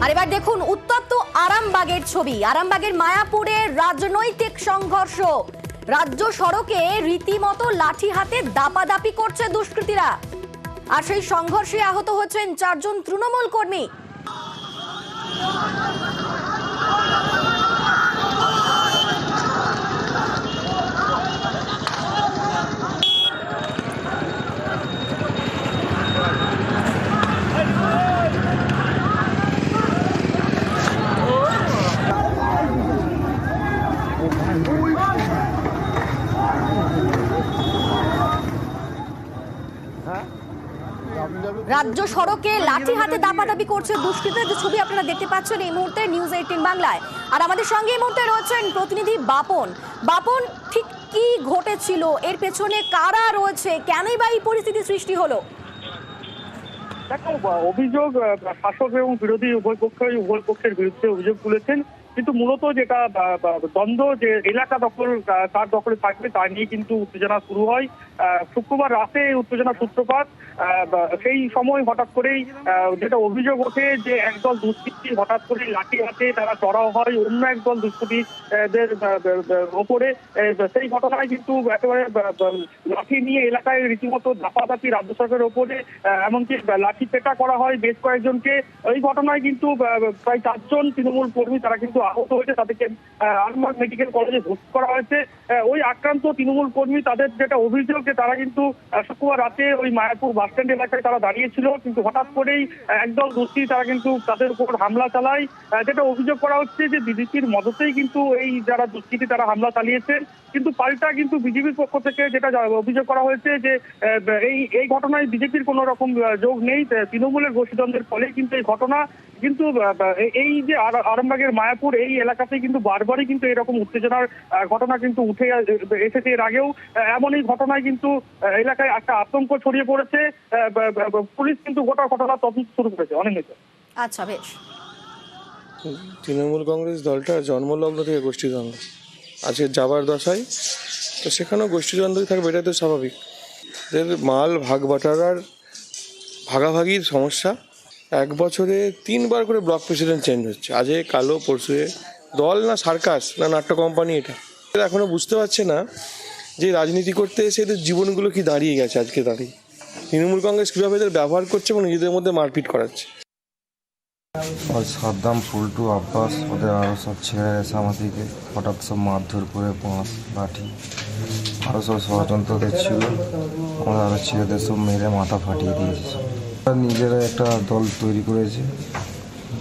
আর এবার দেখুন উত্তপ্ত আরামবাগের ছবি। আরামবাগের মায়াপুরে রাজনৈতিক সংঘর্ষ, রাজ্য সড়কে রীতিমতো লাঠি হাতে দাপাদাপি করছে দুষ্কৃতীরা। আর সেই সংঘর্ষে আহত হচ্ছেন 4 জন তৃণমূল কর্মী। রাজ্য সড়কে লাঠি হাতে দাপাদাপি করছে দুষ্কৃতীদের, যে ছবি আপনারা দেখতে পাচ্ছেন এই মুহূর্তে নিউজ 18 বাংলায়। আর আমাদের সঙ্গে এই মুহূর্তে রয়েছেন প্রতিনিধি বাপন। বাপন, ঠিক কি ঘটেছিল, এর পেছনে কারা রয়েছে, কেনই বা এই পরিস্থিতি সৃষ্টি হলো? দেখো, অভিযোগ শাসক এবং বিরোধী উভয় পক্ষের বিরুদ্ধে অভিযোগ তুলেছেন, কিন্তু মূলত যেটা দ্বন্দ্ব, যে এলাকা দখল কার দখলে থাকবে তা নিয়ে কিন্তু উত্তেজনা শুরু হয়। শুক্রবার রাতে এই উত্তেজনা সূত্রপাত। সেই সময় হঠাৎ করেই যেটা অভিযোগ ওঠে যে একদল দুষ্কৃতী হঠাৎ করে লাঠি হাতে তারা চড়াও হয় অন্য একদল দুষ্কৃতীদের ওপরে। সেই ঘটনায় কিন্তু একেবারে লাঠি নিয়ে এলাকায় রীতিমতো দাপাদাপি রাজ্য সরকারের ওপরে, এমনকি লাঠি পেটা করা হয় বেশ কয়েকজনকে। এই ঘটনায় কিন্তু প্রায় 4 জন তৃণমূল কর্মী তারা কিন্তু আহত হয়েছে, তাদেরকে আরামবাগ মেডিকেল কলেজে ভর্তি করা হয়েছে। ওই আক্রান্ত তৃণমূল কর্মী, তাদের যেটা অভিযোগ যে তারা কিন্তু শুক্রবার রাতে ওই মায়াপুর বাস স্ট্যান্ড এলাকায় তারা দাঁড়িয়েছিল, কিন্তু হঠাৎ করেই একদল দুষ্কৃতী তারা কিন্তু তাদের উপর হামলা চালায়। যেটা অভিযোগ করা হচ্ছে যে বিজেপির মদতেই কিন্তু এই যারা দুষ্কৃতী তারা হামলা চালিয়েছে, কিন্তু পাল্টা কিন্তু বিজেপির পক্ষ থেকে যেটা অভিযোগ করা হয়েছে যে এই ঘটনায় বিজেপির কোনো রকম যোগ নেই, তৃণমূলের গোষ্ঠীদ্বন্দ্বের ফলে কিন্তু এই ঘটনা। কিন্তু এই যে আরামবাগের মায়াপুর এই এলাকাতে কিন্তু বারবারই কিন্তু এরকম উত্তেজনার ঘটনা কিন্তু উঠে এসেছে এর আগেও। এমন এই ঘটনায় কিন্তু এলাকায় একটা আতঙ্ক ছড়িয়ে পড়েছে। পুলিশ কিন্তু গোটা ঘটনা তদন্ত শুরু করেছে। অনেক কিছু। আচ্ছা, বেশ। তৃণমূল কংগ্রেস দলটা জন্মলগ্ন থেকে গোষ্ঠীদ্বন্দ্ব, আজকে যাবার দশায়, তো সেখানেও গোষ্ঠীদ্বন্দ্বই থাকবে, এটাই তো স্বাভাবিক। এদের মাল ভাগ বাটারার ভাগাভাগির সমস্যা। 1 বছরে 3 বার করে ব্লক প্রেসিডেন্ট চেঞ্জ হচ্ছে, আজে কালো পরশুয়ে। দল না সার্কাস না নাট্য কোম্পানি এটা? এরা এখনও বুঝতে পারছে না যে রাজনীতি করতে এসে এদের জীবনগুলো কি দাঁড়িয়ে গেছে। আজকে দাঁড়িয়ে তৃণমূল কংগ্রেস কীভাবে এদের ব্যবহার করছে এবং নিজেদের মধ্যে মারপিট করাচ্ছে। ওই সাদ্দাম, ফুলটু, আব্বাস, ওদের আরও সব ছেড়ে গেছে আমাদেরকে, হঠাৎ সব মারধর করে বাঁশ লাঠি আরও সব ষড়যন্ত্রদের ছিল, আমাদের আরও ছেলেদের সব মেরে মাথা ফাটিয়ে দিয়েছে। নিজেরা একটা দল তৈরি করেছে,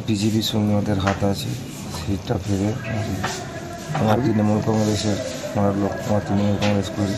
বিজেপির সঙ্গে ওদের হাত আছে, সিটটা ফেরে আমার তৃণমূল কংগ্রেসের লোক, আমার তৃণমূল কংগ্রেস করি।